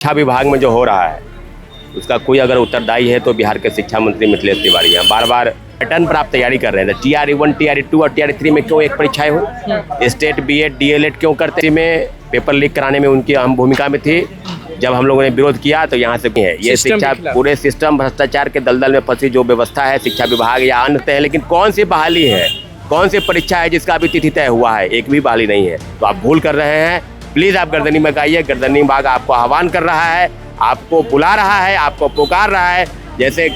शिक्षा विभाग में जो हो रहा है उसका कोई अगर उत्तरदायी है तो बिहार के शिक्षा मंत्री मिथिलेश तिवारी हैं। बार बार पैटर्न पर आप तैयारी कर रहे थे। TRE1, TRE2 और TRE3 में क्यों एक परीक्षाएं हो? स्टेट BEd DLEd क्यों करते? में पेपर लीक कराने में उनकी अहम भूमिका में थी। जब हम लोगों ने विरोध किया तो यहाँ से है ये शिक्षा पूरे सिस्टम भ्रष्टाचार के दलदल में फंसी जो व्यवस्था है शिक्षा विभाग या अन्य है, लेकिन कौन सी बहाली है, कौन सी परीक्षा है जिसका अभी तिथि तय हुआ है? एक भी बहाली नहीं है। तो आप भूल कर रहे हैं। प्लीज आप गर्दनी में आइए। गर्दनी विभाग आपको आह्वान कर रहा है, आपको बुला रहा है, आपको पुकार रहा है। जैसे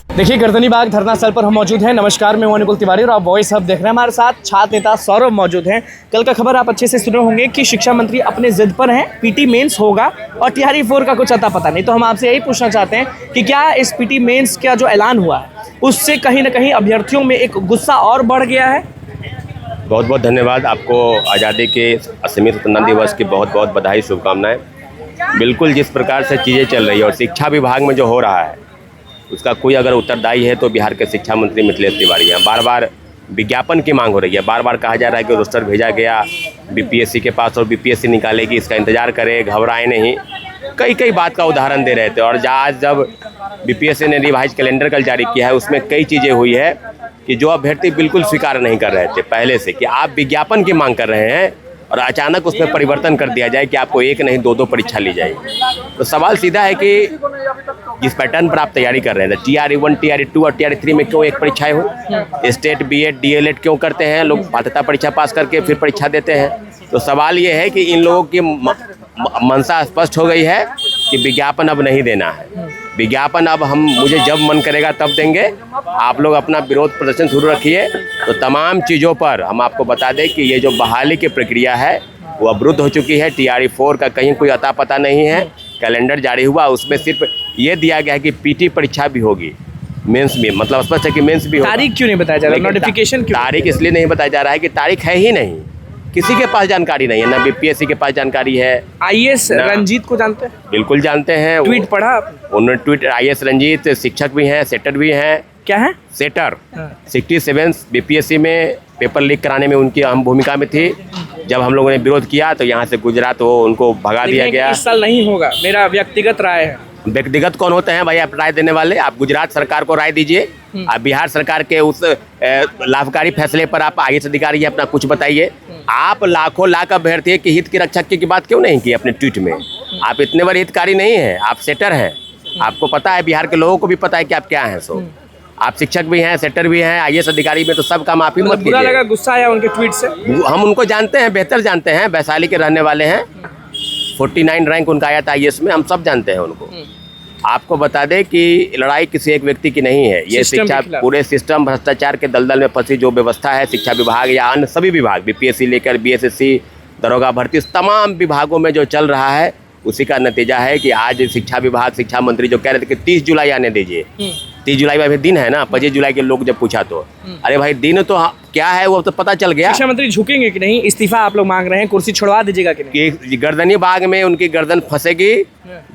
देखिए, गर्दनी बाग धरना स्थल पर हम मौजूद हैं। नमस्कार, मैं अनुकुल तिवारी और आप वॉइस हब देख रहे हैं। हमारे साथ छात्र नेता सौरभ मौजूद हैं। कल का खबर आप अच्छे से सुने होंगे कि शिक्षा मंत्री अपने जिद पर हैं, पीटी मेंस होगा और TRE4 का कुछ अता पता नहीं। तो हम आपसे यही पूछना चाहते हैं कि क्या इस पीटी मेंस का जो ऐलान हुआ है उससे कहीं ना कहीं अभ्यर्थियों में एक गुस्सा और बढ़ गया है? बहुत बहुत धन्यवाद। आपको आज़ादी के 80वें स्वतंत्रता दिवस की बहुत बहुत बधाई, शुभकामनाएं। बिल्कुल जिस प्रकार से चीज़ें चल रही है और शिक्षा विभाग में जो हो रहा है उसका कोई अगर उत्तरदायी है तो बिहार के शिक्षा मंत्री मिथिलेश तिवारी हैं। बार बार विज्ञापन की मांग हो रही है। बार बार कहा जा रहा है कि रोस्टर भेजा गया BPSC के पास और BPSC निकालेगी, इसका इंतजार करें, घबराएं नहीं। कई बात का उदाहरण दे रहे थे। और आज जब BPSC ने रिवाइज कैलेंडर कल जारी किया है उसमें कई चीज़ें हुई है कि जो अभ्यर्थी बिल्कुल स्वीकार नहीं कर रहे थे पहले से, कि आप विज्ञापन की मांग कर रहे हैं और अचानक उसमें परिवर्तन कर दिया जाए कि आपको एक नहीं दो परीक्षा ली जाएगी। तो सवाल सीधा है कि जिस पैटर्न पर आप तैयारी कर रहे थे, TRE1, TRE2 और TRE3 में क्यों एक परीक्षाएं हो? स्टेट BEd DLEd क्यों करते हैं? लोग पात्रता परीक्षा पास करके फिर परीक्षा देते हैं। तो सवाल ये है कि इन लोगों की मंशा स्पष्ट हो गई है कि विज्ञापन अब नहीं देना है। विज्ञापन अब मुझे जब मन करेगा तब देंगे। आप लोग अपना विरोध प्रदर्शन शुरू रखिए। तो तमाम चीज़ों पर हम आपको बता दें कि ये जो बहाली की प्रक्रिया है वो अवरुद्ध हो चुकी है। TRE4 का कहीं कोई अता पता नहीं है। कैलेंडर जारी हुआ, उसमें सिर्फ ये दिया गया है कि PT परीक्षा भी होगी, मेंस भी, मतलब स्पष्ट है कि मेंस भी होगा। तारीख क्यों नहीं बताया जा रहा? नोटिफिकेशन क्यों? तारीख इसलिए नहीं बताया जा रहा है कि तारीख है ही नहीं, किसी के पास जानकारी नहीं है। ना BPSC के पास जानकारी है। IAS रंजीत को जानते हैं? बिल्कुल जानते हैं। ट्वीट पढ़ा? उन्होंने ट्वीट। IAS रंजीत शिक्षक भी हैं, सेटर भी हैं। क्या है सेटर? 67 BPSC में पेपर लीक कराने में उनकी अहम भूमिका में थी। जब हम लोगों ने विरोध किया तो यहाँ से गुजरात उनको भगा दिया गया। इस साल नहीं होगा, मेरा व्यक्तिगत राय है। व्यक्तिगत कौन होते हैं भाई आप राय देने वाले? आप गुजरात सरकार को राय दीजिए। आप बिहार सरकार के उस लाभकारी फैसले पर आप IAS अधिकारी हैं, अपना कुछ बताइए। आप लाखों लाख अभ्यर्थी के हित की रक्षा की बात क्यों नहीं की अपने ट्वीट में? आप इतने बड़े हितकारी नहीं हैं, आप सेटर हैं। आपको पता है, बिहार के लोगों को भी पता है कि आप क्या हैं। सो आप शिक्षक भी हैं, सेटर भी हैं, IAS अधिकारी में, तो सब काम आप ही मत कीजिए। बुरा लगा, गुस्सा आया उनके ट्वीट से? हम उनको जानते हैं, बेहतर जानते हैं। वैशाली के रहने वाले हैं। 49 रैंक उनका आया था IAS में, हम सब जानते हैं उनको। आपको बता दें कि लड़ाई किसी एक व्यक्ति की नहीं है। ये शिक्षा पूरे सिस्टम भ्रष्टाचार के दलदल में फंसी जो व्यवस्था है शिक्षा विभाग या अन्य सभी विभाग, BPSC लेकर BSSC, दरोगा भर्ती, तमाम विभागों में जो चल रहा है उसी का नतीजा है कि आज शिक्षा विभाग, शिक्षा मंत्री जो कह रहे थे कि 30 जुलाई आने दीजिए। 30 जुलाई में अभी दिन है ना, 25 जुलाई के लोग जब पूछा तो अरे भाई दिन तो क्या है वो तो पता चल गया। शिक्षा मंत्री झुकेंगे कि नहीं? इस्तीफा आप लोग मांग रहे हैं, कुर्सी छुड़वा दीजिएगा कि नहीं? कि गर्दनी बाग में उनकी गर्दन फंसेगी।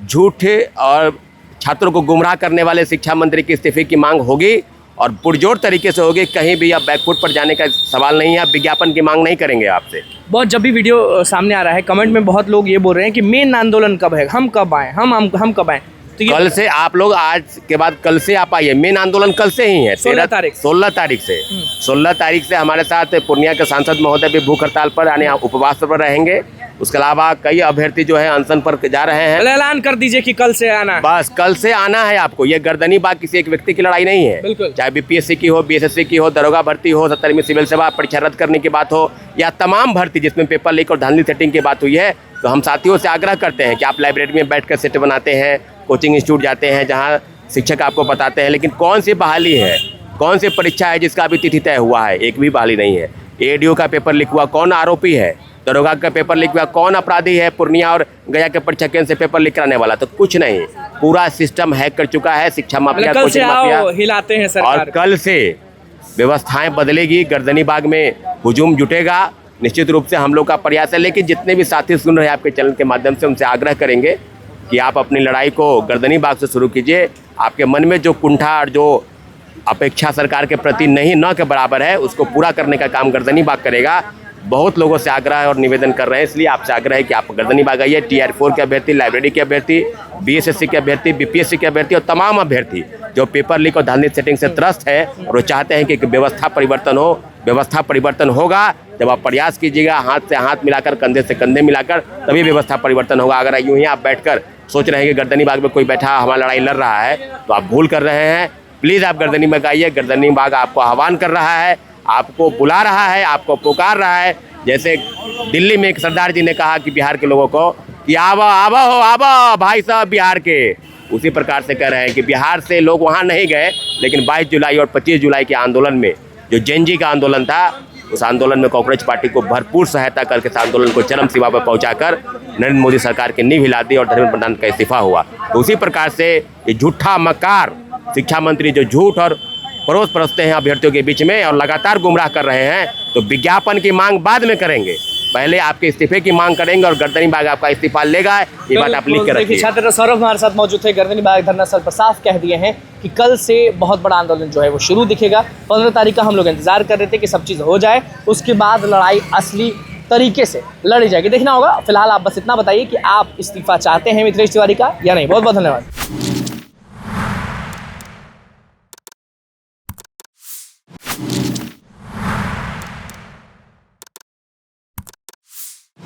झूठे और छात्रों को गुमराह करने वाले शिक्षा मंत्री की इस्तीफे की मांग होगी और पुरजोर तरीके से होगी। कहीं भी आप बैकफुट पर जाने का सवाल नहीं है। आप विज्ञापन की मांग नहीं करेंगे आपसे। बहुत जब भी वीडियो सामने आ रहा है कमेंट में बहुत लोग ये बोल रहे हैं कि मेन आंदोलन कब है, हम कब आए, हम कब आए। तो कल से आप लोग, आज के बाद कल से आप आइए। मेन आंदोलन कल से ही है, 16 तारीख से। 16 तारीख से हमारे साथ पूर्णिया के सांसद महोदय भी भूख हड़ताल पर यानी उपवास पर रहेंगे। उसके अलावा कई अभ्यर्थी जो है अनशन पर जा रहे हैं। ऐलान कर दीजिए कि कल से आना है। बस कल से आना है आपको। ये गर्दनी बाग किसी एक व्यक्ति की लड़ाई नहीं है। चाहे BPSC की हो, BSSC की हो, दरोगा भर्ती हो, 70वीं सिविल सेवा परीक्षा रद्द करने की बात हो, या तमाम भर्ती जिसमें पेपर लीक और धांधली सेटिंग की बात हुई है। तो हम साथियों से आग्रह करते हैं कि आप लाइब्रेरी में बैठकर सेट बनाते हैं, कोचिंग इंस्टीट्यूट जाते हैं जहाँ शिक्षक आपको बताते हैं, लेकिन कौन सी बहाली है, कौन सी परीक्षा है जिसका अभी तिथि तय हुआ है? एक भी बहाली नहीं है। ADO का पेपर लीक हुआ, कौन आरोपी है? दरोगा का पेपर लीक हुआ, कौन अपराधी है? पूर्णिया और गया के परीक्षा केंद्र से पेपर लीक कराने वाला? तो कुछ नहीं। पूरा सिस्टम हैक कर चुका है शिक्षा माफिया, कोचिंग माफिया हिलाते हैं सरकार। और कल से व्यवस्थाएं बदलेगी। गर्दनी बाग में हुजूम जुटेगा। निश्चित रूप से हम लोग का प्रयास है। लेकिन जितने भी साथी सुन रहे हैं आपके चैनल के माध्यम से, उनसे आग्रह करेंगे कि आप अपनी लड़ाई को गर्दनी बाग से शुरू कीजिए। आपके मन में जो कुंठा और जो अपेक्षा सरकार के प्रति नहीं न के बराबर है उसको पूरा करने का काम गर्दनी बाग करेगा। बहुत लोगों से आग्रह और निवेदन कर रहे हैं, इसलिए आपसे आग्रह है कि आप गर्दनीबाग आइए। TR4 के अभ्यर्थी, लाइब्रेरी के अभ्यर्थी, BSSC के अभ्यर्थी, BPSC के अभ्यर्थी और तमाम अभ्यर्थी जो पेपर लीक और धांधली सेटिंग से त्रस्त है और वो चाहते हैं कि व्यवस्था परिवर्तन हो। व्यवस्था परिवर्तन होगा जब आप प्रयास कीजिएगा, हाथ से हाथ मिलाकर, कंधे से कंधे मिलाकर, तभी व्यवस्था परिवर्तन होगा। अगर यूं ही आप बैठकर सोच रहे हैं कि गर्दनीबाग में कोई बैठा हमारा लड़ाई लड़ रहा है, तो आप भूल कर रहे हैं। प्लीज़ आप गर्दनीबाग आइए। गर्दनीबाग आपको आह्वान कर रहा है, आपको बुला रहा है, आपको पुकार रहा है। जैसे दिल्ली में एक सरदार जी ने कहा कि बिहार के लोगों को कि आवा भाई साहब बिहार के, उसी प्रकार से कह रहे हैं कि बिहार से लोग वहाँ नहीं गए, लेकिन 22 जुलाई और 25 जुलाई के आंदोलन में, जो जेनजी का आंदोलन था, उस आंदोलन में कांग्रेस पार्टी को भरपूर सहायता करके इस आंदोलन को चरम सीमा पर पहुंचाकर नरेंद्र मोदी सरकार की नींव हिला दी और धर्मेंद्र प्रधान का इस्तीफा हुआ। तो उसी प्रकार से ये झूठा मक्कार शिक्षा मंत्री जो झूठ और परोस परसते हैं अभ्यर्थियों के बीच में और लगातार गुमराह कर रहे हैं, तो विज्ञापन की मांग बाद में करेंगे, पहले आपके इस्तीफे की मांग करेंगे और गर्दनीबाग आपका इस्तीफा लेगा। ये बात आप लिख के रखिए। छात्र सौरभ हमारे साथ मौजूद थे। गर्दनीबाग धरना स्थल पर साफ कह दिए हैं कि कल से बहुत बड़ा आंदोलन जो है वो शुरू दिखेगा। 15 तारीख का हम लोग इंतजार कर रहे थे कि सब चीज़ हो जाए, उसके बाद लड़ाई असली तरीके से लड़ी जाएगी, देखना होगा। फिलहाल आप बस इतना बताइए कि आप इस्तीफा चाहते हैं मिथिलेश तिवारी का या नहीं। बहुत बहुत धन्यवाद।